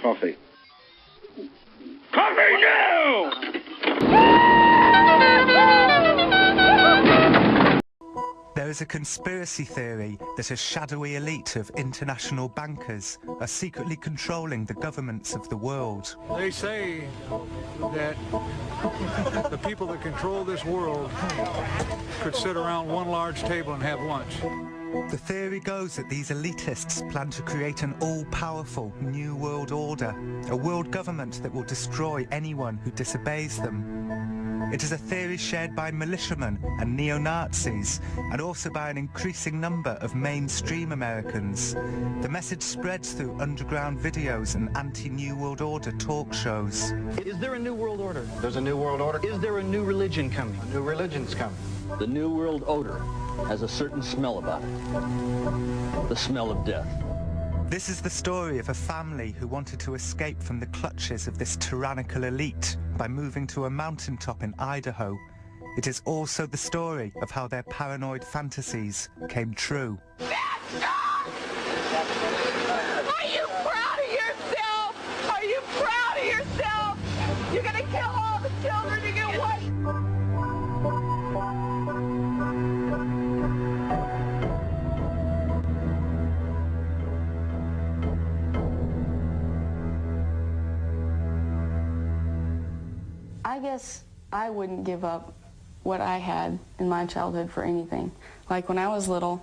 coffee. Coffee now! There is a conspiracy theory that a shadowy elite of international bankers are secretly controlling the governments of the world. They say that the people that control this world could sit around one large table and have lunch. The theory goes that these elitists plan to create an all-powerful new world order, a world government that will destroy anyone who disobeys them. It is a theory shared by militiamen and neo-Nazis, and also by an increasing number of mainstream Americans. The message spreads through underground videos and anti-New World Order talk shows. Is there a new world order? There's a new world order. Is there a new religion coming? A new religion's coming. The new world odor has a certain smell about it. The smell of death. This is the story of a family who wanted to escape from the clutches of this tyrannical elite by moving to a mountaintop in Idaho. It is also the story of how their paranoid fantasies came true. Are you proud of yourself? Are you proud of yourself? You're gonna kill all the children to get what? I guess I wouldn't give up what I had in my childhood for anything. Like when I was little,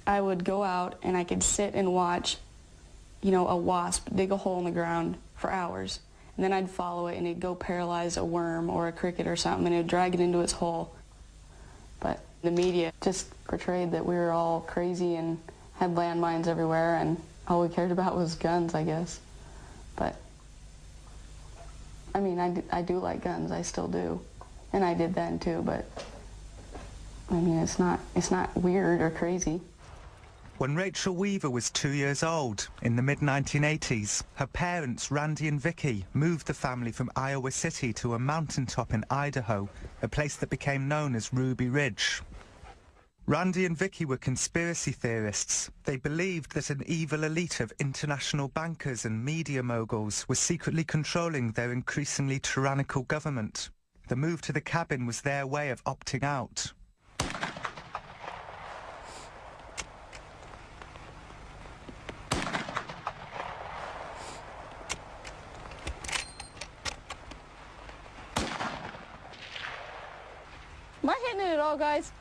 I would go out and I could sit and watch, you know, a wasp dig a hole in the ground for hours. And then I'd follow it and it'd go paralyze a worm or a cricket or something and it would drag it into its hole. But the media just portrayed that we were all crazy and had landmines everywhere and all we cared about was guns, I guess. But I mean, I do like guns, I still do. And I did then too, but I mean, it's not weird or crazy. When Rachel Weaver was 2 years old, in the mid-1980s, her parents, Randy and Vicky, moved the family from Iowa City to a mountaintop in Idaho, a place that became known as Ruby Ridge. Randy and Vicky were conspiracy theorists. They believed that an evil elite of international bankers and media moguls was secretly controlling their increasingly tyrannical government. The move to the cabin was their way of opting out. Am I hitting it at all, guys?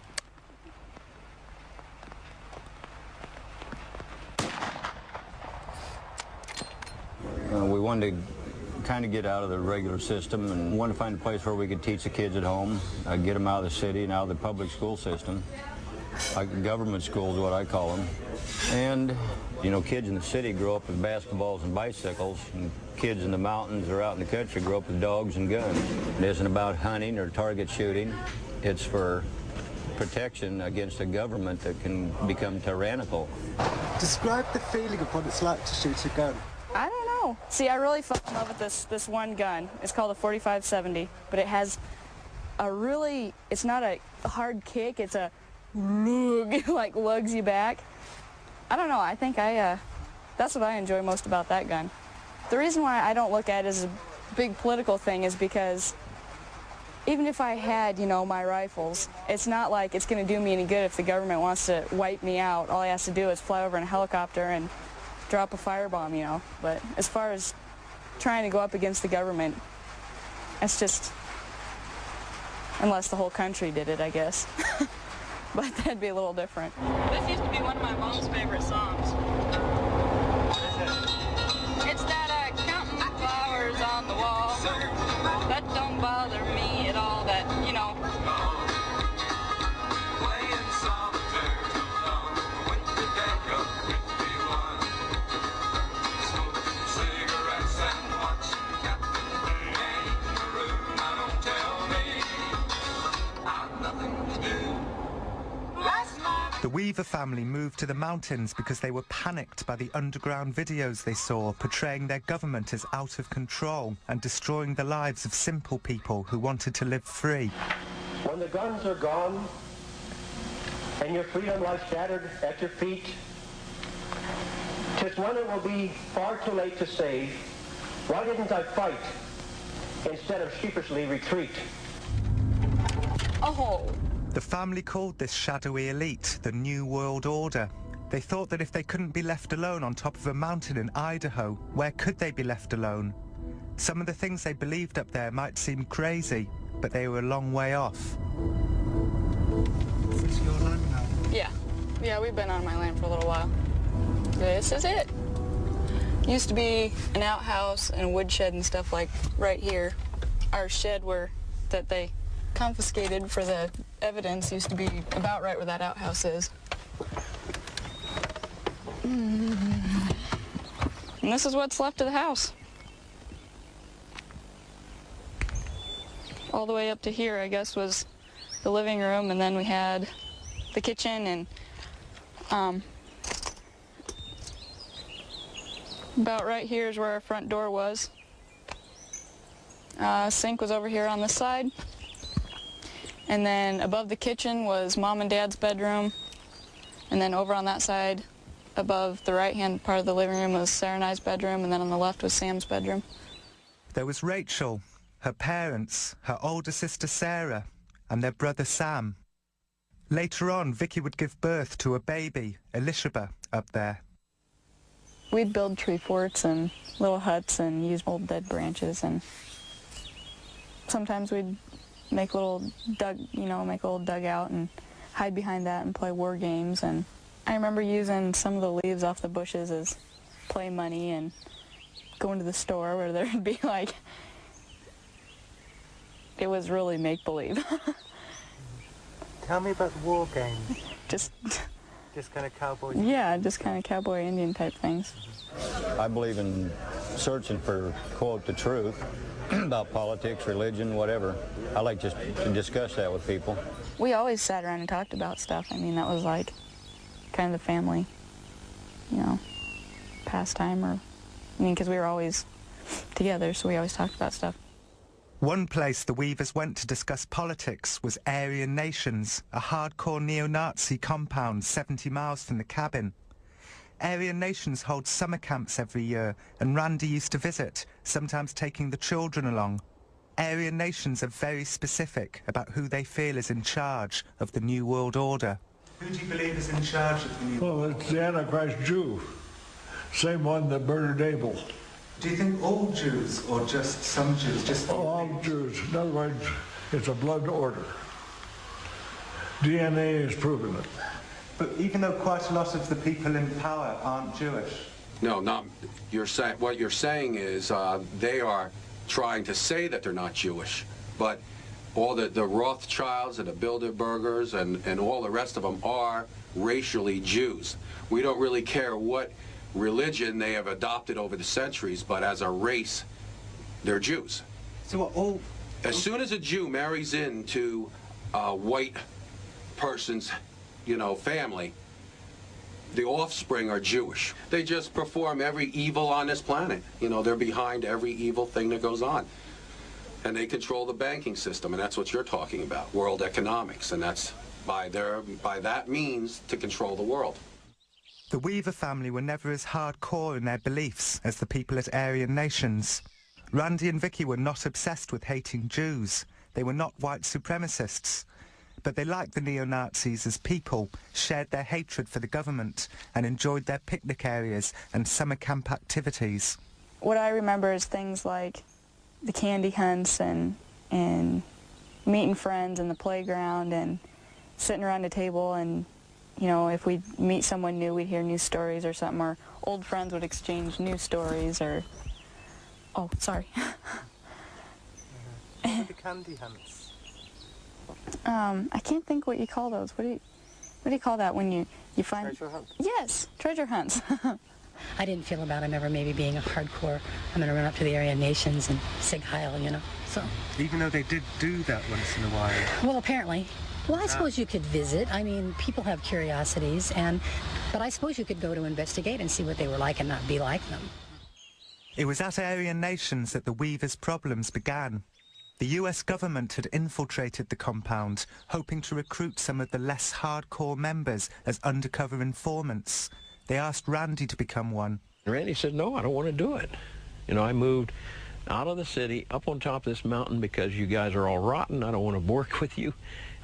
We wanted to kind of get out of the regular system and wanted to find a place where we could teach the kids at home, get them out of the city and out of the public school system. Like government school is what I call them. And, you know, kids in the city grow up with basketballs and bicycles, and kids in the mountains or out in the country grow up with dogs and guns. It isn't about hunting or target shooting. It's for protection against a government that can become tyrannical. Describe the feeling of what it's like to shoot a gun. I don't know. See, I really fell in love with this one gun. It's called a 45-70, but it has a really, it's not a hard kick, it's a lug, like lugs you back. I don't know, I think that's what I enjoy most about that gun. The reason why I don't look at it as a big political thing is because even if I had, you know, my rifles, it's not like it's going to do me any good if the government wants to wipe me out. All I have to do is fly over in a helicopter and drop a firebomb, you know. But as far as trying to go up against the government, that's just, unless the whole country did it, I guess. But that'd be a little different. This used to be one of my mom's favorite songs. It's that counting flowers on the wall. That don't bother me at all, that, you know. The Weaver family moved to the mountains because they were panicked by the underground videos they saw portraying their government as out of control and destroying the lives of simple people who wanted to live free. When the guns are gone and your freedom lies shattered at your feet, 'Tis when it will be far too late to say, why didn't I fight instead of sheepishly retreat? Oh. The family called this shadowy elite the New World Order. They thought that if they couldn't be left alone on top of a mountain in Idaho, where could they be left alone? Some of the things they believed up there might seem crazy, but they were a long way off. Is this your land now? Yeah. Yeah, we've been on my land for a little while. This is it. Used to be an outhouse and a woodshed and stuff like right here. Our shed that they confiscated for the evidence used to be about right where that outhouse is. And this is what's left of the house. All the way up to here, I guess, was the living room, and then we had the kitchen, and about right here is where our front door was. Sink was over here on this side. And then above the kitchen was Mom and Dad's bedroom. And then over on that side, above the right-hand part of the living room was Sarah and I's bedroom, and then on the left was Sam's bedroom. There was Rachel, her parents, her older sister Sarah, and their brother Sam. Later on, Vicky would give birth to a baby, Elishaba, up there. We'd build tree forts and little huts and use old dead branches, and sometimes we'd make a little dugout and hide behind that and play war games. And I remember using some of the leaves off the bushes as play money and going to the store where there'd be like, it was really make-believe. Tell me about the war games. Just kind of cowboy. Yeah, just kind of cowboy Indian type things. I believe in searching for, quote, the truth about politics, religion, whatever. I like just to discuss that with people. We always sat around and talked about stuff. I mean, that was like kind of the family, pastime, because we were always together, so we always talked about stuff. One place the Weavers went to discuss politics was Aryan Nations, a hardcore neo-Nazi compound 70 miles from the cabin. Aryan Nations holds summer camps every year, and Randy used to visit, sometimes taking the children along. Aryan Nations are very specific about who they feel is in charge of the New World Order. Who do you believe is in charge of the New World Order? Well, it's the Antichrist Jew, same one that murdered Abel. Do you think all Jews, or just some Jews? All Jews. In other words, it's a blood order. DNA has proven it. But even though quite a lot of the people in power aren't Jewish? No, not. What you're saying is they are trying to say that they're not Jewish, but all the Rothschilds and the Bilderbergers and all the rest of them are racially Jews. We don't really care what religion they have adopted over the centuries, but as a race, they're Jews. So as soon as a Jew marries into a white person's, family, the offspring are Jewish. They just perform every evil on this planet. They're behind every evil thing that goes on. And they control the banking system, and that's what you're talking about, world economics, and that's by that means to control the world. The Weaver family were never as hardcore in their beliefs as the people at Aryan Nations. Randy and Vicky were not obsessed with hating Jews. They were not white supremacists. But they liked the neo-Nazis as people, shared their hatred for the government, and enjoyed their picnic areas and summer camp activities. What I remember is things like the candy hunts and meeting friends in the playground and sitting around a table, and if we'd meet someone new, we'd hear new stories or something, or old friends would exchange new stories, or... Oh, sorry. The candy hunts. I can't think what you call those. What do you call that when you find... Treasure hunts? Yes, treasure hunts. I didn't feel about him ever maybe being a hardcore, I'm going to run up to the Aryan Nations and Sig Heil, so... Even though they did do that once in a while? Well, apparently. Well, I suppose you could visit. I mean, people have curiosities, but I suppose you could go to investigate and see what they were like and not be like them. It was at Aryan Nations that the Weavers' problems began. The US government had infiltrated the compound, hoping to recruit some of the less hardcore members as undercover informants. They asked Randy to become one. Randy said, no, I don't want to do it. You know, I moved out of the city, up on top of this mountain because you guys are all rotten. I don't want to work with you.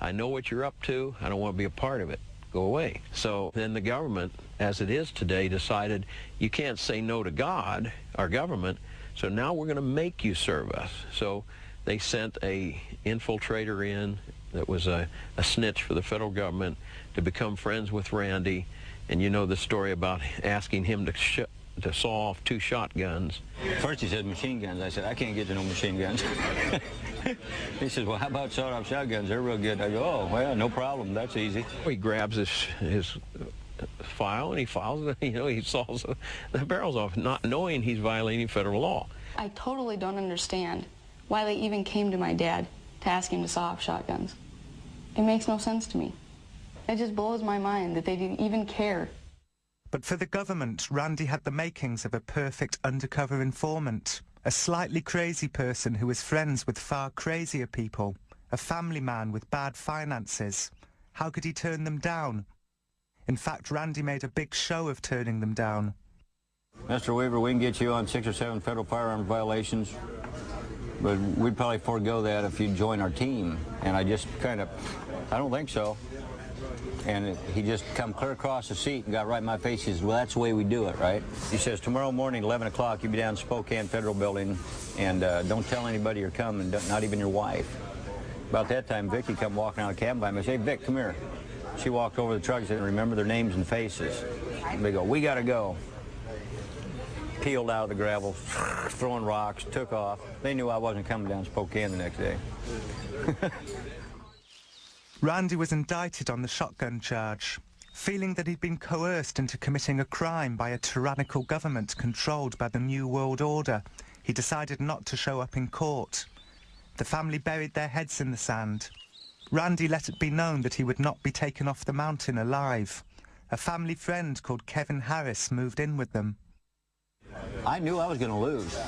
I know what you're up to. I don't want to be a part of it. Go away. So then the government, as it is today, decided you can't say no to God, our government, so now we're going to make you serve us. So they sent a infiltrator in that was a snitch for the federal government to become friends with Randy. And you know the story about asking him to saw off 2 shotguns. First he said machine guns. I said, I can't get to no machine guns. He says, well, how about sawed-off shotguns? They're real good. I go, oh, well, no problem. That's easy. He grabs his file and he files it. You know, he saws the barrels off, not knowing he's violating federal law. I totally don't understand why they even came to my dad to ask him to saw off shotguns. It makes no sense to me. It just blows my mind that they didn't even care. But for the government, Randy had the makings of a perfect undercover informant, a slightly crazy person who was friends with far crazier people, a family man with bad finances. How could he turn them down? In fact, Randy made a big show of turning them down. Mr. Weaver, we can get you on 6 or 7 federal firearms violations, but we'd probably forego that if you'd join our team. And I just kind of, I don't think so. And he just come clear across the seat and got right in my face. He says, well, that's the way we do it, right? He says, tomorrow morning, 11 o'clock, you'll be down Spokane Federal Building, and don't tell anybody you're coming, not even your wife. About that time, Vicki come walking out of the cabin by me. I say, hey, Vic, come here. She walked over to the truck and said, remember their names and faces. And they go, we got to go. Peeled out of the gravel, throwing rocks, took off. They knew I wasn't coming down Spokane the next day. Randy was indicted on the shotgun charge, feeling that he'd been coerced into committing a crime by a tyrannical government controlled by the New World Order. He decided not to show up in court. The family buried their heads in the sand. Randy let it be known that he would not be taken off the mountain alive. A family friend called Kevin Harris moved in with them. I knew I was going to lose.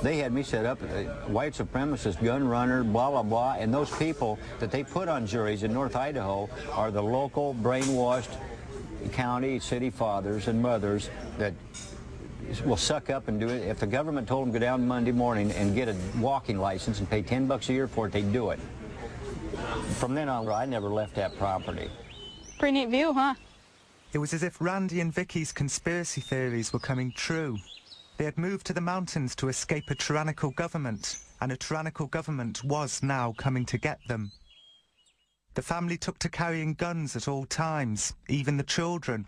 They had me set up, white supremacist, gun runner, blah, blah, blah, and those people that they put on juries in North Idaho are the local brainwashed county, city fathers and mothers that will suck up and do it. If the government told them to go down Monday morning and get a walking license and pay $10 a year for it, they'd do it. From then on, I never left that property. Pretty neat view, huh? It was as if Randy and Vicky's conspiracy theories were coming true. They had moved to the mountains to escape a tyrannical government, and a tyrannical government was now coming to get them. The family took to carrying guns at all times, even the children.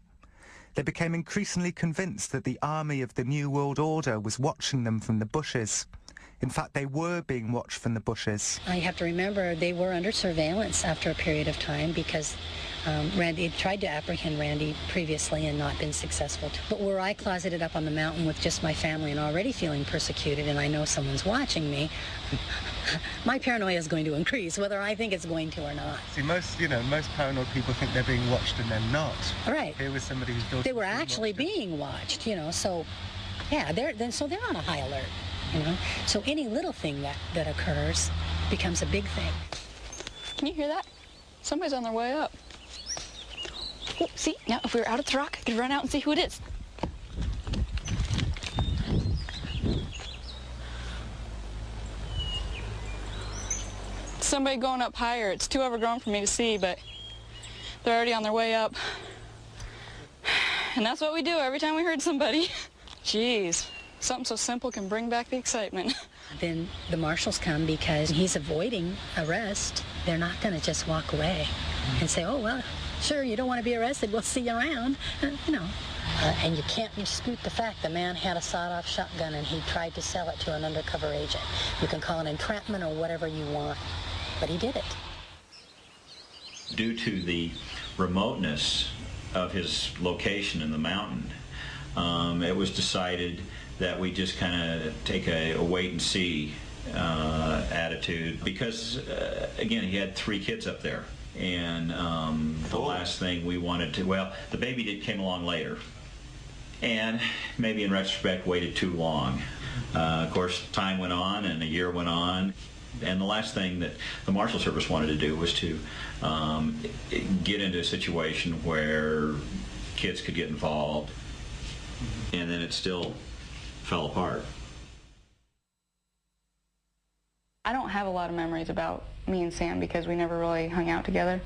They became increasingly convinced that the army of the New World Order was watching them from the bushes. In fact, they were being watched from the bushes. I have to remember they were under surveillance after a period of time because Randy had tried to apprehend Randy previously and not been successful. But were I closeted up on the mountain with just my family and already feeling persecuted and I know someone's watching me, my paranoia is going to increase, whether I think it's going to or not. See, most paranoid people think they're being watched and they're not. Right. Here was somebody who's daughter. They were actually being watched, you know, so, yeah, they're on a high alert, you know. So any little thing that occurs becomes a big thing. Can you hear that? Somebody's on their way up. Oh, see, now if we were out at the rock, I could run out and see who it is. Somebody going up higher. It's too overgrown for me to see, but they're already on their way up. And that's what we do every time we hurt somebody. Jeez, something so simple can bring back the excitement. Then the marshals come because he's avoiding arrest. They're not going to just walk away and say, oh, well, sure, you don't want to be arrested, we'll see you around, you know. And you can't dispute the fact the man had a sawed-off shotgun and he tried to sell it to an undercover agent. You can call it entrapment or whatever you want, but he did it. Due to the remoteness of his location in the mountain, it was decided that we just kind of take a wait-and-see attitude because, again, he had 3 kids up there. And the last thing we wanted to, well, the baby came along later, and maybe in retrospect waited too long. Of course, time went on and a year went on, and the last thing that the Marshal Service wanted to do was to get into a situation where kids could get involved. and then it still fell apart. I don't have a lot of memories about me and Sam because we never really hung out together.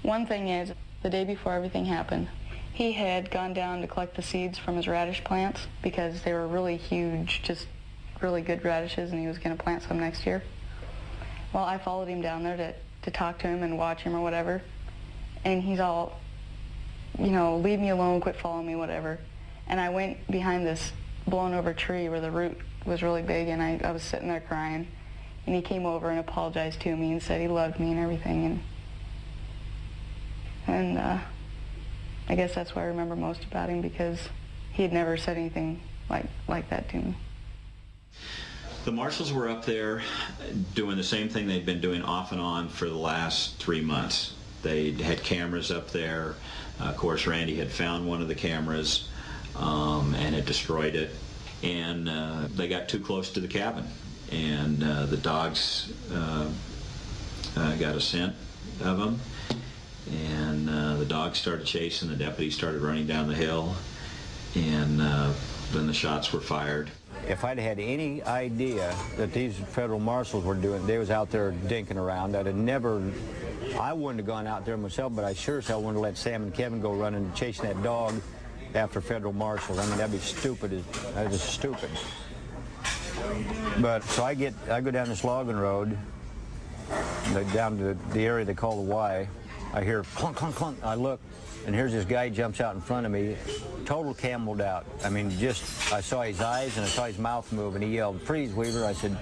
One thing is, the day before everything happened, he had gone down to collect the seeds from his radish plants because they were really huge, just really good radishes, and he was going to plant some next year. Well, I followed him down there to talk to him and watch him or whatever, and he's all, you know, leave me alone, quit following me, whatever. And I went behind this blown over tree where the root was really big, and I was sitting there crying. And he came over and apologized to me and said he loved me and everything. And I guess that's what I remember most about him, because he had never said anything like that to me. The marshals were up there doing the same thing they'd been doing off and on for the last 3 months. They had cameras up there. Of course, Randy had found one of the cameras and had destroyed it. And they got too close to the cabin. And the dogs got a scent of them, and the dogs started chasing. The deputies started running down the hill, and then the shots were fired. If I'd had any idea that these federal marshals were doing, they was out there dinking around, I'd have never, I wouldn't have gone out there myself, but I sure as hell wouldn't have let Sam and Kevin go running and chasing that dog after federal marshals. I mean, that'd be stupid. That was stupid. But so I go down this logging road, down to the area they call the Y. I hear clunk, clunk, clunk. I look, and here's this guy jumps out in front of me, total cameled out. I mean, I saw his eyes and I saw his mouth move, and he yelled, "Freeze, Weaver." I said,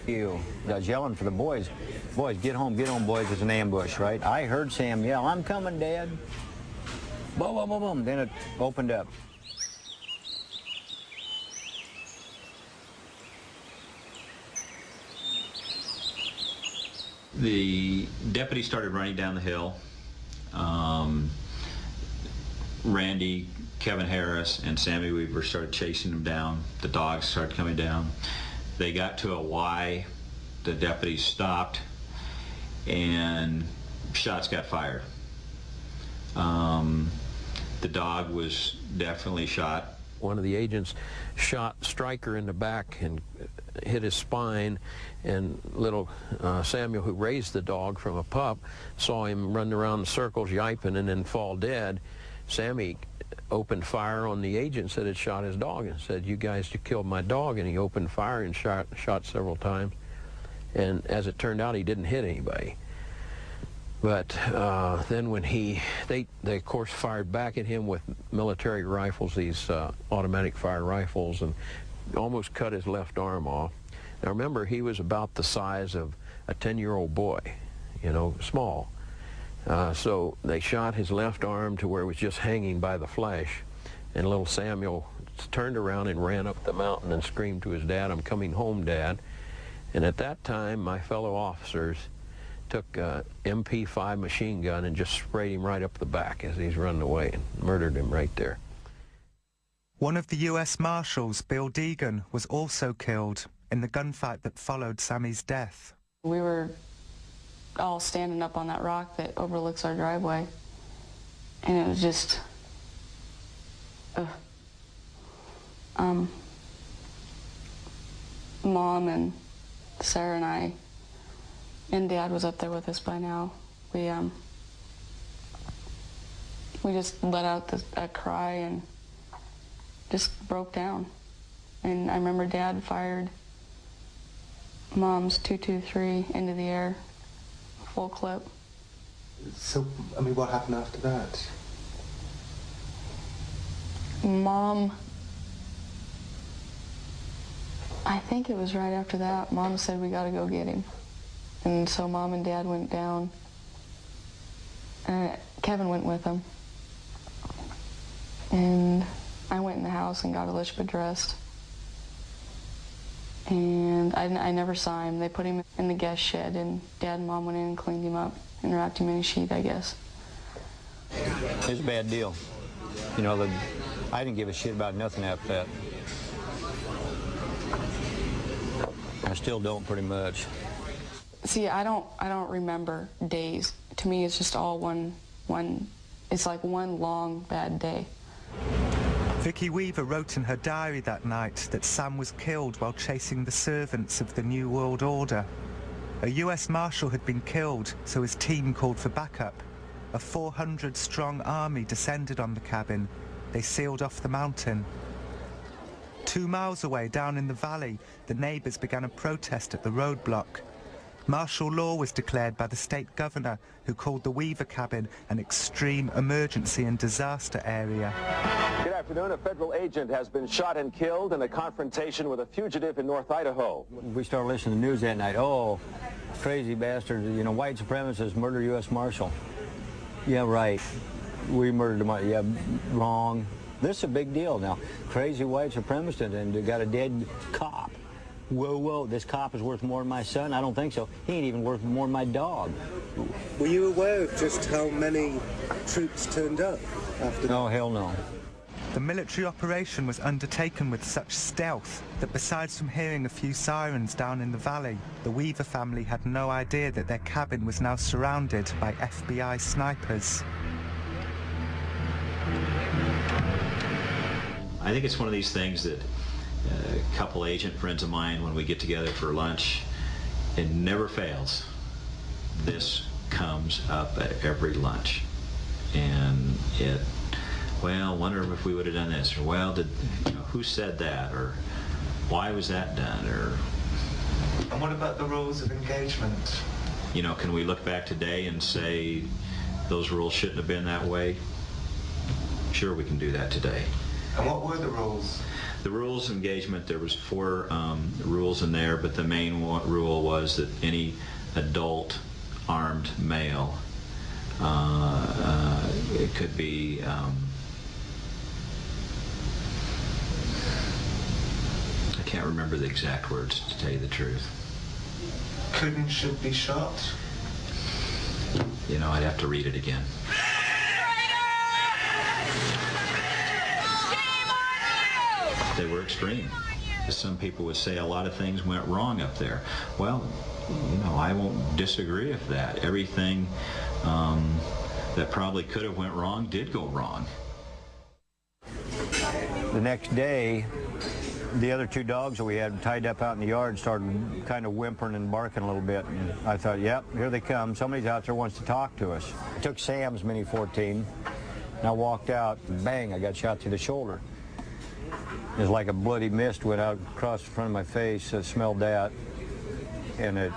"You." I was yelling for the boys. "Boys, get home, boys. It's an ambush," right? I heard Sam yell, "I'm coming, Dad." Boom, boom, boom, boom. Then it opened up. The deputy started running down the hill. Randy, Kevin Harris, and Sammy Weaver started chasing them down. The dogs started coming down. They got to a Y. The deputies stopped, and shots got fired. The dog was definitely shot. One of the agents shot Stryker in the back and hit his spine, and little Samuel, who raised the dog from a pup, saw him run around in circles yiping and then fall dead. Sammy opened fire on the agents that had shot his dog and said, "You guys killed my dog," and he opened fire and shot several times. And as it turned out, he didn't hit anybody. But then when they of course fired back at him with military rifles, these automatic fire rifles, and almost cut his left arm off. Now remember, he was about the size of a 10-year-old boy, you know, small. So they shot his left arm to where it was just hanging by the flesh, and little Samuel turned around and ran up the mountain and screamed to his dad, "I'm coming home, Dad." And at that time, my fellow officers took a MP5 machine gun and just sprayed him right up the back as he's running away and murdered him right there. One of the U.S. Marshals, Bill Deegan, was also killed in the gunfight that followed Sammy's death. We were all standing up on that rock that overlooks our driveway, and it was just, Mom and Sarah and I, and Dad was up there with us by now. We just let out a cry and just broke down. And I remember Dad fired Mom's .223 into the air, full clip. So, I mean, what happened after that? Mom, I think it was right after that, Mom said, "We gotta go get him." And so Mom and Dad went down. Kevin went with them. And I went in the house and got Elizabeth dressed. And I never saw him. They put him in the guest shed, and Dad and Mom went in and cleaned him up and wrapped him in a sheet, I guess. It was a bad deal. You know, I didn't give a shit about nothing after that. I still don't, pretty much. See, I don't remember days. To me, it's just all one. It's like one long bad day. Vicky Weaver wrote in her diary that night that Sam was killed while chasing the servants of the New World Order. A US Marshal had been killed, so his team called for backup. A 400-strong army descended on the cabin. They sealed off the mountain. 2 miles away, down in the valley, the neighbours began a protest at the roadblock. Martial law was declared by the state governor, who called the Weaver cabin an extreme emergency and disaster area. Good afternoon. A federal agent has been shot and killed in a confrontation with a fugitive in North Idaho. We started listening to the news that night. Oh, crazy bastard, you know, white supremacists murder U.S. Marshal. Yeah, right. We murdered him. Yeah, wrong. This is a big deal now. Crazy white supremacist, and they got a dead cop. Whoa, whoa, this cop is worth more than my son? I don't think so. He ain't even worth more than my dog. Were you aware of just how many troops turned up after that? No, hell no. The military operation was undertaken with such stealth that besides from hearing a few sirens down in the valley, the Weaver family had no idea that their cabin was now surrounded by FBI snipers. I think it's one of these things that a couple agent friends of mine, when we get together for lunch, it never fails. This comes up at every lunch. And it, well, wonder if we would have done this, or well, who said that, or why was that done, or... And what about the rules of engagement? You know, can we look back today and say those rules shouldn't have been that way? Sure, we can do that today. And what were the rules? The rules of engagement, there was 4 rules in there, but the main rule was that any adult armed male, it could be I can't remember the exact words, to tell you the truth. Could and should be shot? You know, I'd have to read it again. They were extreme. Some people would say a lot of things went wrong up there. Well, you know, I won't disagree with that. Everything that probably could have went wrong did go wrong. The next day, the other 2 dogs that we had tied up out in the yard started kind of whimpering and barking a little bit. And I thought, yep, here they come. Somebody's out there wants to talk to us. I took Sam's Mini 14, and I walked out, and bang, I got shot through the shoulder. It was like a bloody mist went out across the front of my face. I smelled that, and it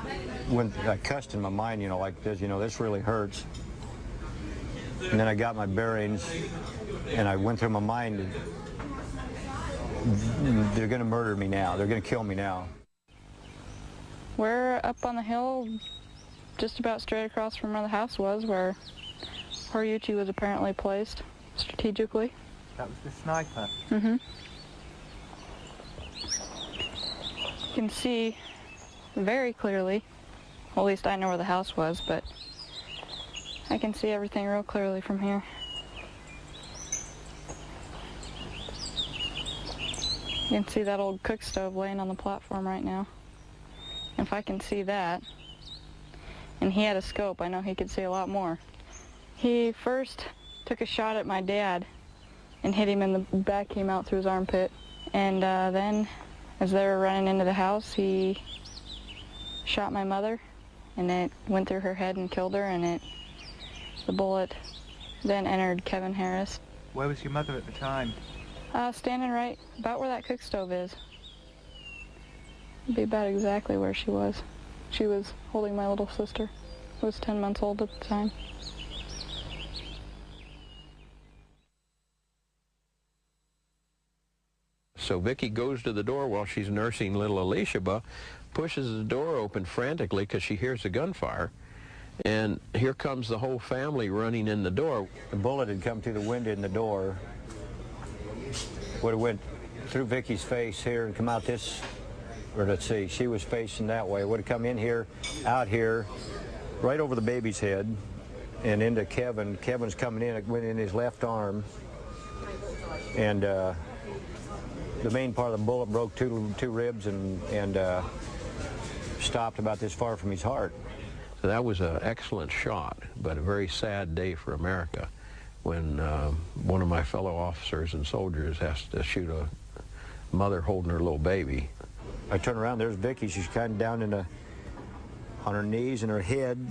went. I cussed in my mind, you know, like this. You know, this really hurts. And then I got my bearings, and I went through my mind. They're going to murder me now. They're going to kill me now. We're up on the hill, just about straight across from where the house was, where Horiuchi was apparently placed strategically. That was the sniper? Mm-hmm. You can see very clearly, well, at least I know where the house was, but I can see everything real clearly from here. You can see that old cook stove laying on the platform right now. And if I can see that, and he had a scope, I know he could see a lot more. He first took a shot at my dad and hit him in the back, came out through his armpit. And then, as they were running into the house, he shot my mother, and it went through her head and killed her, and the bullet then entered Kevin Harris. Where was your mother at the time? Standing right about where that cook stove is. It'd be about exactly where she was. She was holding my little sister, who was 10 months old at the time. So Vicky goes to the door while she's nursing little Elishaba, pushes the door open frantically because she hears the gunfire, and here comes the whole family running in the door. The bullet had come through the window in the door, would have went through Vicky's face here and come out this, or let's see, she was facing that way, would have come in here, out here, right over the baby's head, and into Kevin. Kevin's coming in, it went in his left arm, and the main part of the bullet broke two ribs and stopped about this far from his heart. So that was an excellent shot, but a very sad day for America when one of my fellow officers and soldiers has to shoot a mother holding her little baby. I turn around, there's Vicky. She's kind of down on her knees and her head.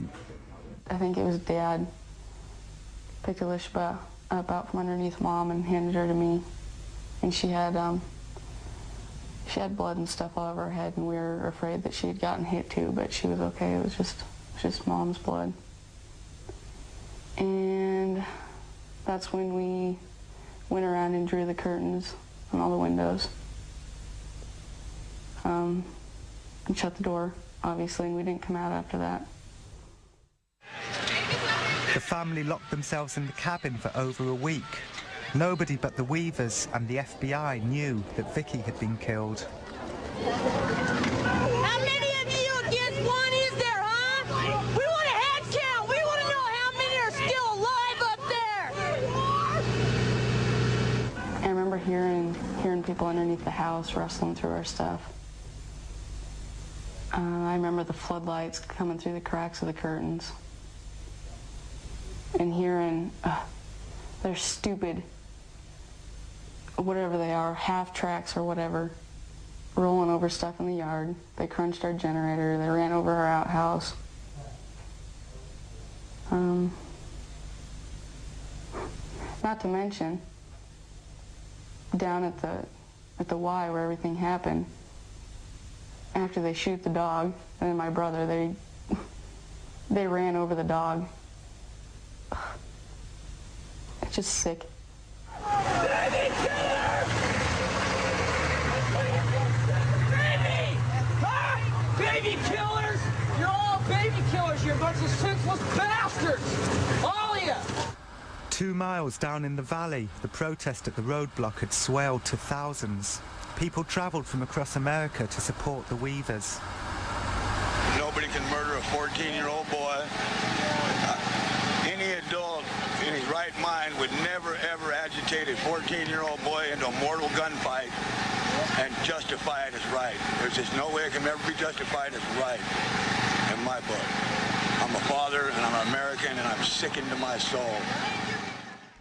I think it was Dad picked Alishba up out from underneath Mom and handed her to me. And she had blood and stuff all over her head, and we were afraid that she had gotten hit too, but she was okay. It was just Mom's blood. And that's when we went around and drew the curtains on all the windows. And shut the door, obviously, and we didn't come out after that. The family locked themselves in the cabin for over a week. Nobody but the Weavers and the FBI knew that Vicky had been killed. How many of you against one is there, huh? We want a head count. We want to know how many are still alive up there. I remember hearing people underneath the house rustling through our stuff. I remember the floodlights coming through the cracks of the curtains. And hearing their stupid, whatever they are, half tracks or whatever, rolling over stuff in the yard. They crunched our generator. They ran over our outhouse. Not to mention, down at the Y where everything happened, after they shoot the dog, and then my brother, they ran over the dog. It's just sick. Baby killer! Baby! Huh? Baby killers! You're all baby killers. You're a bunch of senseless bastards! All of you! 2 miles down in the valley, the protest at the roadblock had swelled to thousands. People travelled from across America to support the Weavers. Nobody can murder a 14-year-old boy. Any adult in his right mind would never, ever agitate a 14-year-old boy into a mortal gunfight and justify it as right. There's just no way it can ever be justified as right in my book. I'm a father, and I'm an American, and I'm sickened to my soul.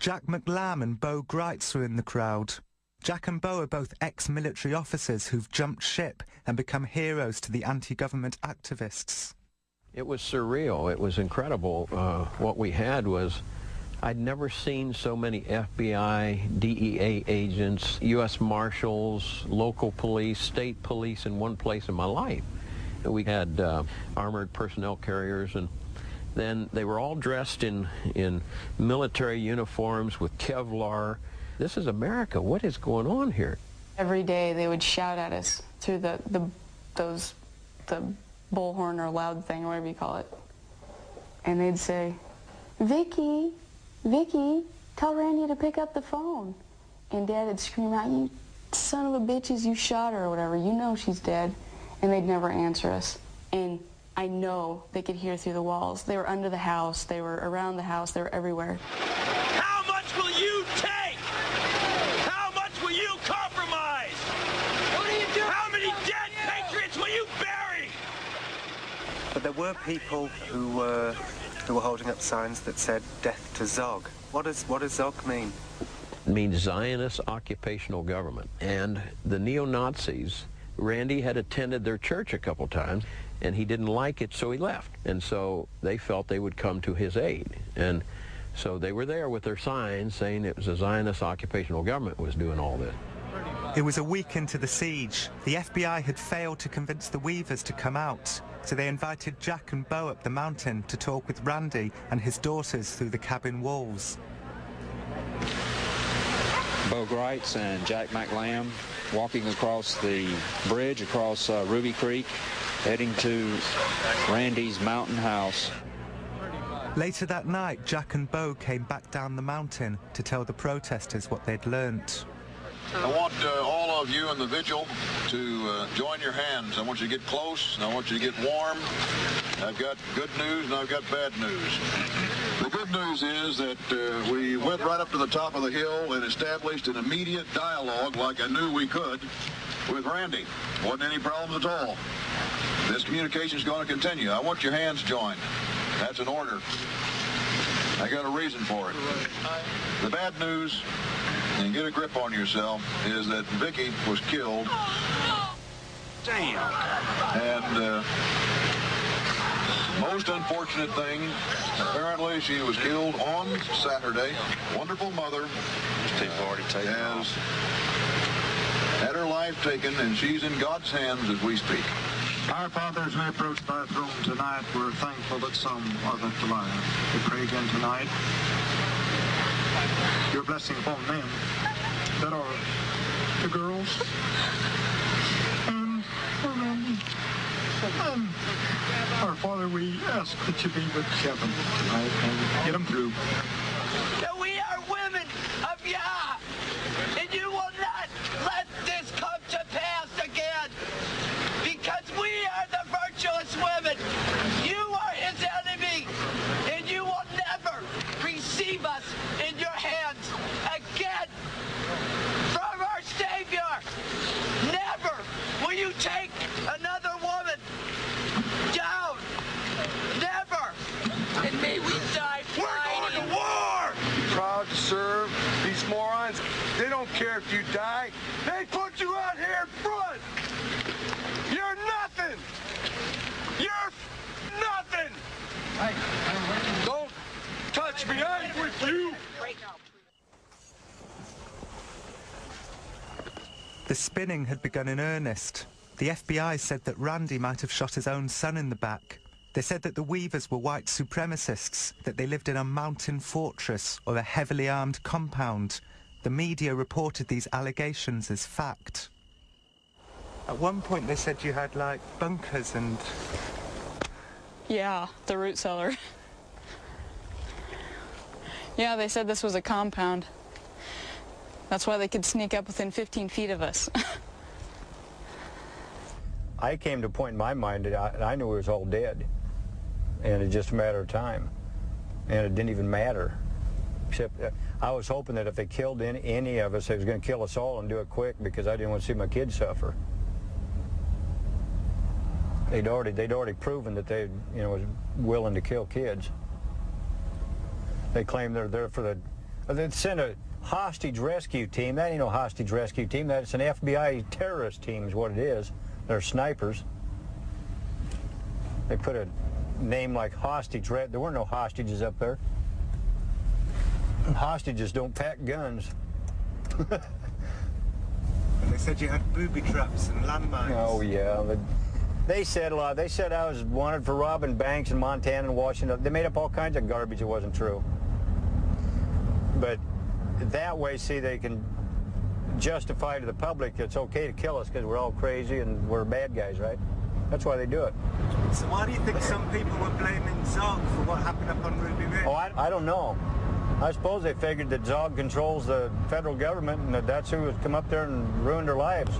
Jack McLam and Bo Greitz were in the crowd. Jack and Bo are both ex-military officers who've jumped ship and become heroes to the anti-government activists. It was surreal. It was incredible. What we had was, I'd never seen so many FBI, DEA agents, U.S. Marshals, local police, state police in one place in my life. We had armored personnel carriers, and then they were all dressed in military uniforms with Kevlar. This is America. What is going on here? Every day they would shout at us through the bullhorn or loud thing or whatever you call it. And they'd say, Vicky, Vicky, tell Randy to pick up the phone. And Dad would scream out, you son of a bitches, you shot her or whatever. You know she's dead. And they'd never answer us. And I know they could hear through the walls. They were under the house. They were around the house. They were everywhere. How much will you take? How much will you compromise? What are you doing? How many dead patriots will you bury? But there were people who were holding up signs that said "Death to Zog." What does Zog mean? It means Zionist occupational government. And the neo-Nazis, Randy had attended their church a couple times, and he didn't like it, so he left. And so they felt they would come to his aid. And so they were there with their signs saying it was a Zionist occupational government was doing all this. It was a week into the siege. The FBI had failed to convince the Weavers to come out, so they invited Jack and Bo up the mountain to talk with Randy and his daughters through the cabin walls. Bo Greitz and Jack McLam walking across the bridge across Ruby Creek, heading to Randy's mountain house. Later that night, Jack and Bo came back down the mountain to tell the protesters what they'd learnt. I want all of you in the vigil to join your hands. I want you to get close, and I want you to get warm. I've got good news and I've got bad news. The good news is that we went right up to the top of the hill and established an immediate dialogue like I knew we could with Randy. Wasn't any problems at all. This communication is going to continue. I want your hands joined. That's an order. I got a reason for it. The bad news, and get a grip on yourself, is that Vicky was killed. Damn. And most unfortunate thing, apparently she was killed on Saturday. Wonderful mother has had her life taken, and she's in God's hands as we speak. Our Father, as we approach thy throne tonight, we're thankful that some are left alive. We pray again tonight your blessing upon them that are the girls and our Father, we ask that you be with Kevin tonight and get them through. That we are women of Yah, and you will not let this come to pass again, because we are the virtuous women. You are his enemy, and you will never receive us in your hands again from our Savior. Never will you take another woman down. Never. And may we die fighting. We're going to war! Proud to serve these morons. They don't care if you die. They put you out here in front. You're nothing. You're nothing. Don't touch me. I'm with you. The spinning had begun in earnest. The FBI said that Randy might have shot his own son in the back. They said that the Weavers were white supremacists, that they lived in a mountain fortress or a heavily armed compound. The media reported these allegations as fact. At one point they said you had, like, bunkers and... Yeah, the root cellar. Yeah, they said this was a compound. That's why they could sneak up within 15 feet of us. I came to a point in my mind that I knew we was all dead. And it's just a matter of time. And it didn't even matter. Except I was hoping that if they killed any of us, they was going to kill us all and do it quick, because I didn't want to see my kids suffer. They'd already proven that they, was willing to kill kids. They claim they're there for they'd send a hostage rescue team. That ain't no hostage rescue team. That's an FBI terrorist team is what it is. They're snipers. They put a name like hostage. There weren't no hostages up there. Hostages don't pack guns. And they said you had booby traps and landmines. Oh yeah. They said a lot. They said I was wanted for robbing banks in Montana and Washington. They made up all kinds of garbage that wasn't true. But that way, see, they can justify to the public it's okay to kill us because we're all crazy and we're bad guys, right? That's why they do it. So why do you think some people were blaming Zog for what happened up on Ruby Ridge? Oh, I don't know. I suppose they figured that Zog controls the federal government and that's who has come up there and ruined our lives.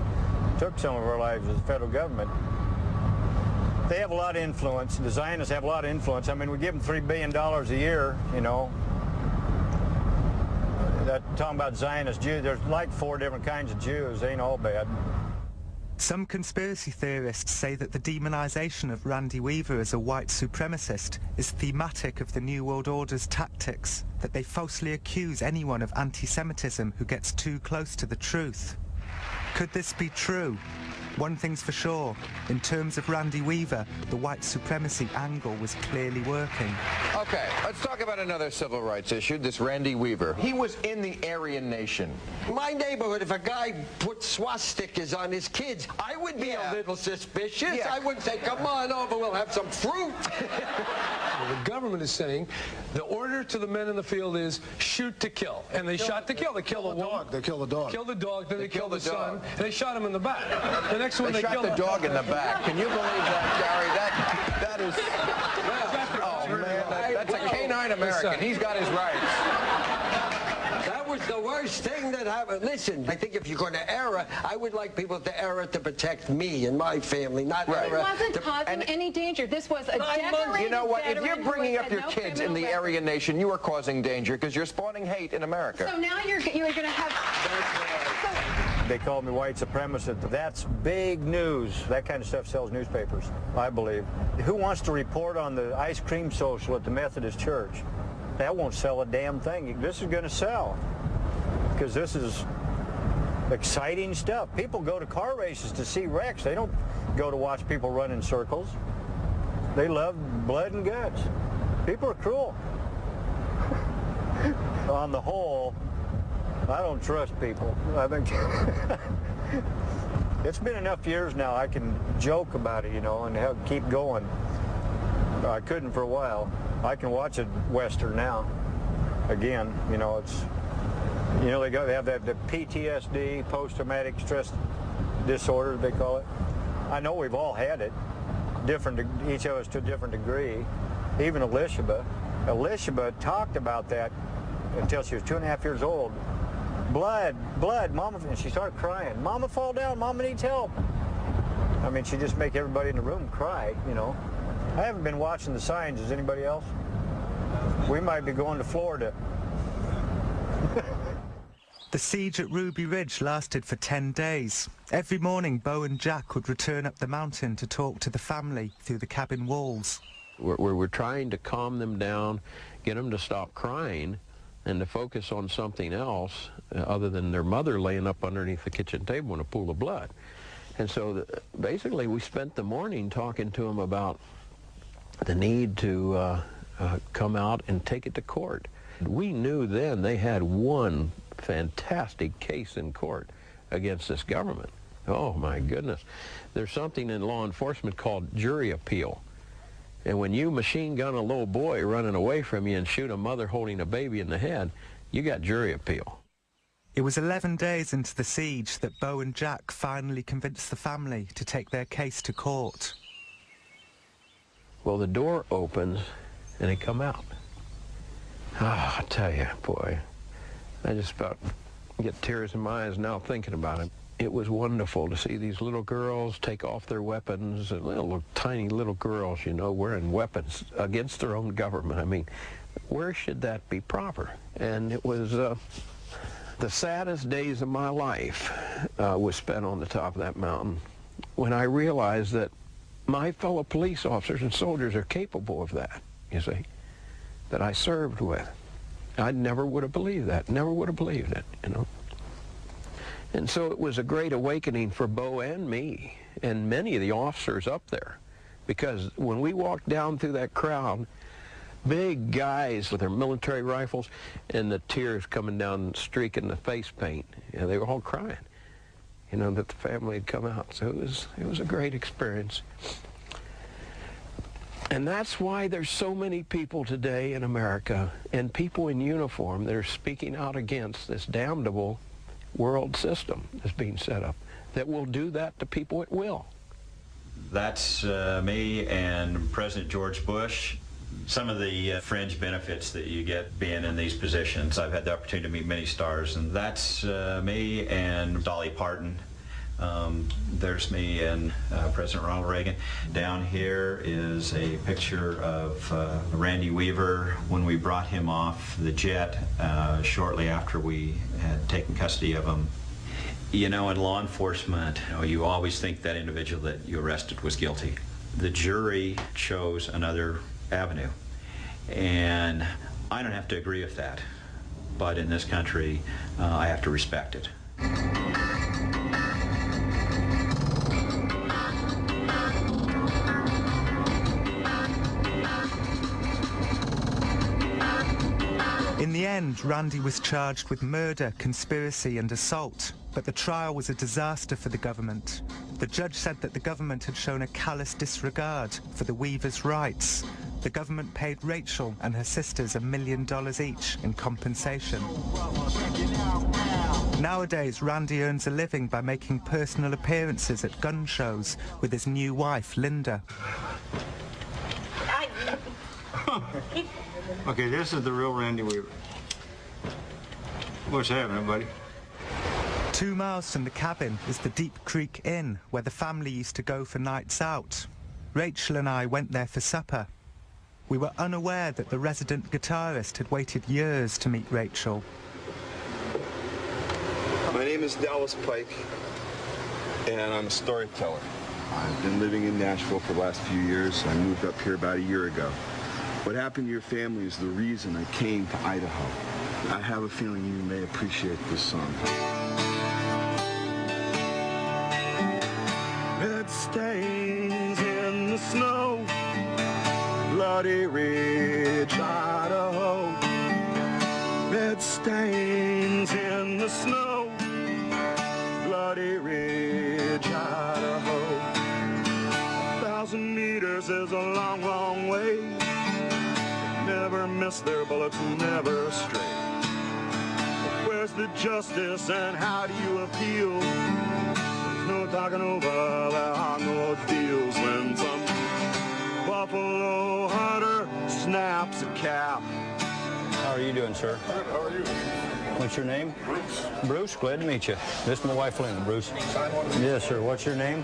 Took some of our lives as the federal government. They have a lot of influence. The Zionists have a lot of influence. I mean, we give them $3 billion a year, Talking about Zionist Jews, there's like 4 different kinds of Jews. They ain't all bad. Some conspiracy theorists say that the demonization of Randy Weaver as a white supremacist is thematic of the New World Order's tactics, that they falsely accuse anyone of anti-Semitism who gets too close to the truth. Could this be true? One thing's for sure, in terms of Randy Weaver, the white supremacy angle was clearly working. Okay, let's talk about another civil rights issue, this Randy Weaver. He was in the Aryan Nation. My neighborhood, if a guy put swastikas on his kids, I would be a little suspicious. Yeah. I would say, come on over, we'll have some fruit. The government is saying the order to the men in the field is shoot to kill. And they shot to kill. They killed the dog. They killed the dog. Killed the dog, then they killed the son, and they shot him in the back. The next one They shot the dog in the back. Can you believe that, Gary? That is... Oh, man, that's a canine American. He's got his rights. That was the worst thing that happened. Listen, I think if you're going to err, I would like people to err to protect me and my family, not err. It wasn't causing any danger. This was a decorated You know what? If you're veteran who bringing had up your no kids in the criminal Aryan Nation, you are causing danger because you're spawning hate in America. So now you're going to have... They called me white supremacist. That's big news. That kind of stuff sells newspapers, I believe. Who wants to report on the ice cream social at the Methodist Church? That won't sell a damn thing. This is going to sell because this is exciting stuff. People go to car races to see wrecks. They don't go to watch people run in circles. They love blood and guts. People are cruel. On the whole, I don't trust people. I think it's been enough years now I can joke about it, you know, and keep going. I couldn't for a while. I can watch a Western now. Again, you know, it's, you know, they have the PTSD, post-traumatic stress disorder, they call it. I know we've all had it, each of us to a different degree. Even Elishaba talked about that until she was 2.5 years old. Blood, Mama, and she started crying. Mama, fall down, Mama needs help. I mean, she just make everybody in the room cry, you know. I haven't been watching the signs. Is anybody else? We might be going to Florida. The siege at Ruby Ridge lasted for 10 days. Every morning, Bo and Jack would return up the mountain to talk to the family through the cabin walls. We're trying to calm them down, get them to stop crying, and to focus on something else other than their mother laying up underneath the kitchen table in a pool of blood. And so basically we spent the morning talking to them about the need to come out and take it to court. We knew then they had one fantastic case in court against this government. Oh my goodness. There's something in law enforcement called jury appeal. And when you machine gun a little boy running away from you and shoot a mother holding a baby in the head, you got jury appeal. It was 11 days into the siege that Bo and Jack finally convinced the family to take their case to court. Well, the door opens and they come out. Ah, I tell you, boy, I just about get tears in my eyes now thinking about it. It was wonderful to see these little girls take off their weapons, and little tiny little girls, you know, wearing weapons against their own government. I mean, where should that be proper? And it was the saddest days of my life was spent on the top of that mountain when I realized that my fellow police officers and soldiers are capable of that, you see, that I served with. I never would have believed that, never would have believed it, you know. And so it was a great awakening for Bo and me and many of the officers up there, because when we walked down through that crowd, big guys with their military rifles and the tears coming down, streaking the face paint, you know, they were all crying, you know, that the family had come out. So it was a great experience. And that's why there's so many people today in America and people in uniform that are speaking out against this damnable world system that's being set up, that will do that to people at will. That's me and President George Bush. Some of the fringe benefits that you get being in these positions. I've had the opportunity to meet many stars, and that's me and Dolly Parton. There's me and President Ronald Reagan. Down here is a picture of Randy Weaver when we brought him off the jet shortly after we had taken custody of him. You know, in law enforcement, you always think that individual that you arrested was guilty. The jury chose another avenue, and I don't have to agree with that, but in this country, I have to respect it. In the end, Randy was charged with murder, conspiracy and assault, but the trial was a disaster for the government. The judge said that the government had shown a callous disregard for the Weavers' rights. The government paid Rachel and her sisters $1 million each in compensation. Nowadays, Randy earns a living by making personal appearances at gun shows with his new wife, Linda. Okay, this is the real Randy Weaver. What's happening, buddy? 2 miles from the cabin is the Deep Creek Inn, where the family used to go for nights out. Rachel and I went there for supper. We were unaware that the resident guitarist had waited years to meet Rachel. My name is Dallas Pike, and I'm a storyteller. I've been living in Nashville for the last few years. I moved up here about a year ago. What happened to your family is the reason I came to Idaho. I have a feeling you may appreciate this song. Red stains in the snow, Bloody Ridge, Idaho. Red stains in the snow, Bloody Ridge, Idaho. 1,000 meters is a long, long way. Never miss their bullets, never stray. Where's the justice and how do you appeal? There's no talking over, there are no deals. When some buffalo hunter snaps a cap. How are you doing, sir? Good, how are you? What's your name? Bruce. Bruce, glad to meet you. This is my wife, Linda. Bruce. Yes, sir. What's your name?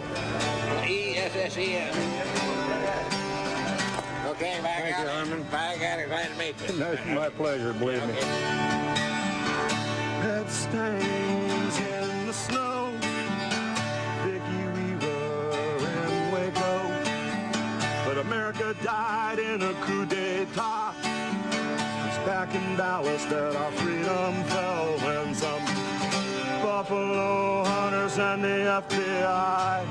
E-S-S-E-N. Okay, Thank you, Herman. Bye, glad to meet you. No, it's my pleasure, believe me. Red stains in the snow, Vicky Weaver in Waco. But America died in a coup d'etat. It's back in Dallas that our freedom fell when some buffalo hunters and the FBI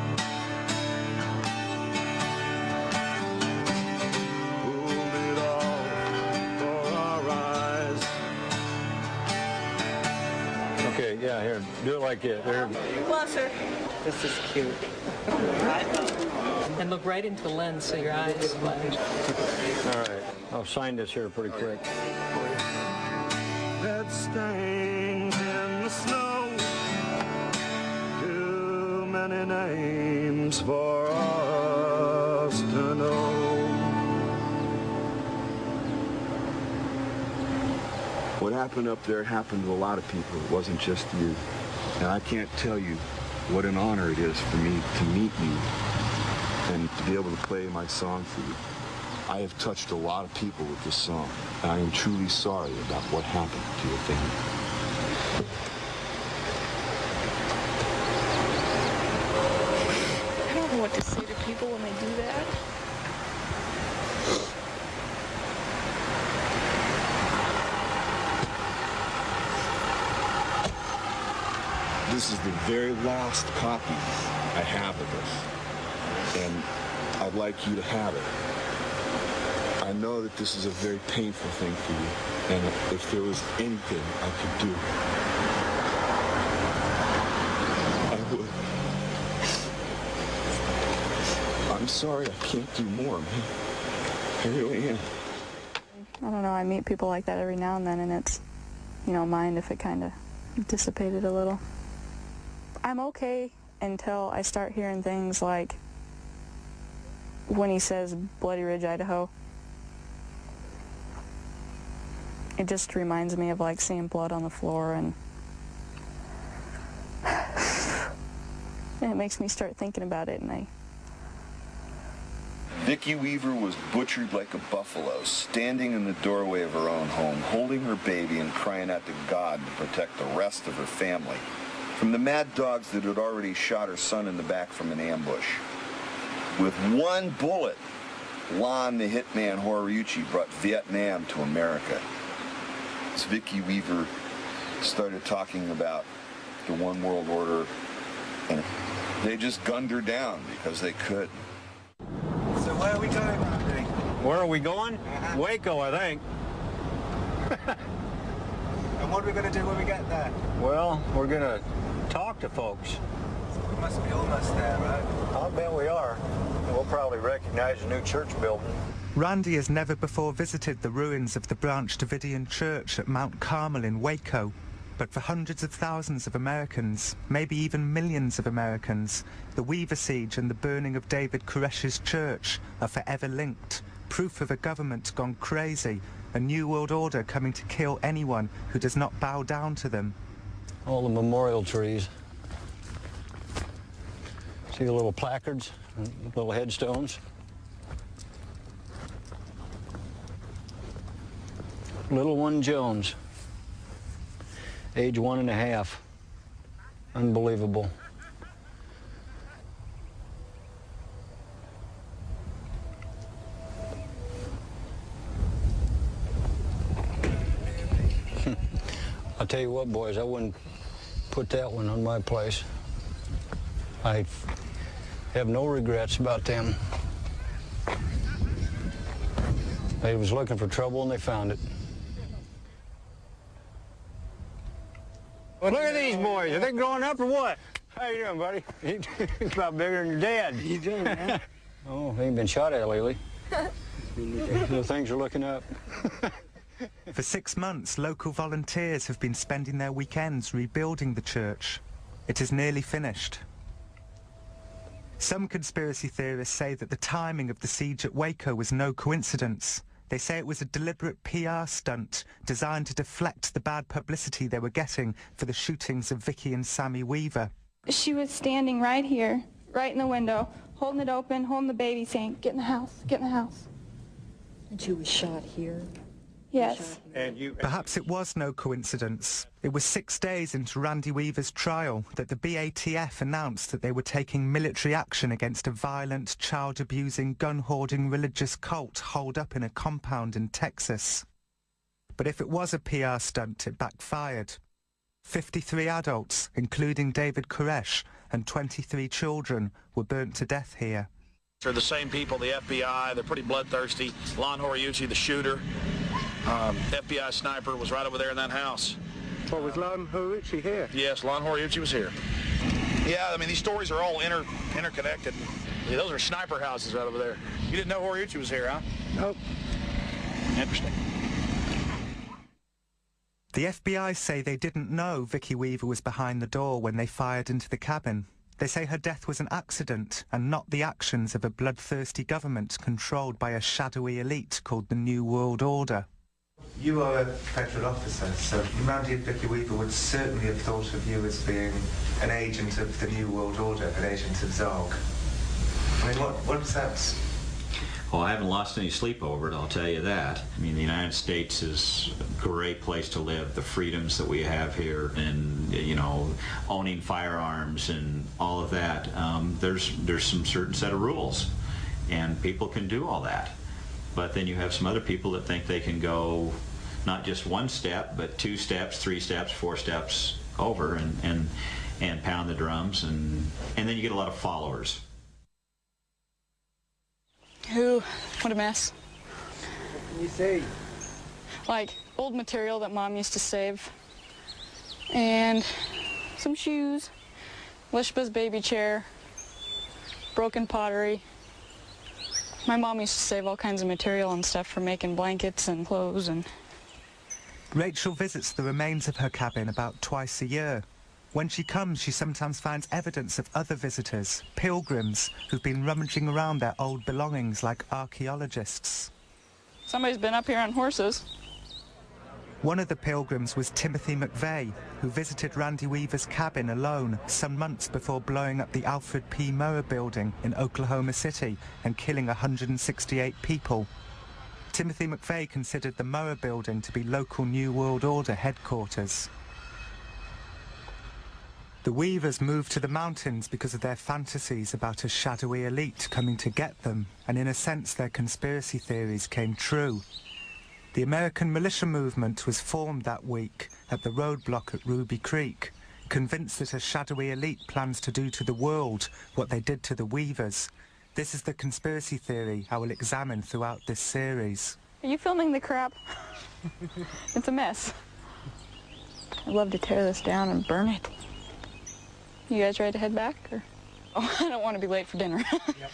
pulled it all for our eyes. Okay, yeah, here. Do it like it. There. Bless her. This is cute. And look right into the lens so your eyes flash. All right. I'll sign this here pretty quick. Red stains in the snow, too many names for us to know. What happened up there happened to a lot of people. It wasn't just you. And I can't tell you what an honor it is for me to meet you and to be able to play my song for you. I have touched a lot of people with this song, and I am truly sorry about what happened to your family. I don't know what to say to people when they do that. This is the very last copy I have of this, and I'd like you to have it. I know that this is a very painful thing for you, and if there was anything I could do, I would. I'm sorry I can't do more, man. I really am. I don't know, I meet people like that every now and then, and it's, you know, mind if it kind of dissipated a little. I'm okay until I start hearing things like when he says Bloody Ridge, Idaho. It just reminds me of like seeing blood on the floor, and it makes me start thinking about it, and Vicky Weaver was butchered like a buffalo, standing in the doorway of her own home, holding her baby and crying out to God to protect the rest of her family from the mad dogs that had already shot her son in the back from an ambush. With one bullet, Lon the hitman Horiuchi brought Vietnam to America. As Vicky Weaver started talking about the One World Order, and they just gunned her down because they could. So where are we going, Randy? Where are we going? Waco, I think. And what are we going to do when we get there? Well, we're going to talk to folks. So we must be almost there, right? I'll bet we are. We'll probably recognize a new church building. Randy has never before visited the ruins of the Branch Davidian Church at Mount Carmel in Waco. But for hundreds of thousands of Americans, maybe even millions of Americans, the Weaver Siege and the burning of David Koresh's church are forever linked. Proof of a government gone crazy, a new world order coming to kill anyone who does not bow down to them. All the memorial trees. See the little placards, little headstones? Little one Jones, age 1.5. Unbelievable. I'll tell you what, boys, I wouldn't put that one on my place. I have no regrets about them. They was looking for trouble and they found it. Look at these boys. Are they growing up or what? How you doing, buddy? He's about bigger than your dad. How you doing, man? Oh, they ain't been shot at lately. Things are looking up. For 6 months, local volunteers have been spending their weekends rebuilding the church. It is nearly finished. Some conspiracy theorists say that the timing of the siege at Waco was no coincidence. They say it was a deliberate PR stunt designed to deflect the bad publicity they were getting for the shootings of Vicky and Sammy Weaver. She was standing right here, right in the window, holding it open, holding the baby, saying, "Get in the house, get in the house." And she was shot here? Yes. Perhaps it was no coincidence. It was 6 days into Randy Weaver's trial that the BATF announced that they were taking military action against a violent, child-abusing, gun-hoarding religious cult holed up in a compound in Texas. But if it was a PR stunt, it backfired. 53 adults, including David Koresh, and 23 children were burnt to death here. They're the same people, the FBI, they're pretty bloodthirsty. Lon Horiuchi, the shooter, FBI sniper, was right over there in that house. What, was Lon Horiuchi here? Yes, Lon Horiuchi was here. Yeah, I mean, these stories are all interconnected. Yeah, those are sniper houses right over there. You didn't know Horiuchi was here, huh? Nope. Interesting. The FBI say they didn't know Vicky Weaver was behind the door when they fired into the cabin. They say her death was an accident and not the actions of a bloodthirsty government controlled by a shadowy elite called the New World Order. You are a federal officer, so Randy and Vicky Weaver would certainly have thought of you as being an agent of the New World Order, an agent of Zog. I mean, what does that... Well, I haven't lost any sleep over it, I'll tell you that. I mean, the United States is a great place to live. The freedoms that we have here and, you know, owning firearms and all of that, there's some certain set of rules, and people can do all that. But then you have some other people that think they can go not just one step, but 2 steps, 3 steps, 4 steps over and pound the drums, and then you get a lot of followers. Ooh, what a mess. What can you say? Like old material that Mom used to save, and some shoes, Lishba's baby chair, broken pottery. My mom used to save all kinds of material and stuff for making blankets and clothes. And Rachel visits the remains of her cabin about twice a year. When she comes, she sometimes finds evidence of other visitors, pilgrims, who've been rummaging around their old belongings like archaeologists. Somebody's been up here on horses. One of the pilgrims was Timothy McVeigh, who visited Randy Weaver's cabin alone some months before blowing up the Alfred P. Murrah building in Oklahoma City and killing 168 people. Timothy McVeigh considered the Murrah building to be local New World Order headquarters. The Weavers moved to the mountains because of their fantasies about a shadowy elite coming to get them, and in a sense their conspiracy theories came true. The American militia movement was formed that week at the roadblock at Ruby Creek, convinced that a shadowy elite plans to do to the world what they did to the Weavers. This is the conspiracy theory I will examine throughout this series. Are you filming the crap? It's a mess. I'd love to tear this down and burn it. You guys ready to head back? Or? Oh, I don't want to be late for dinner. Yep.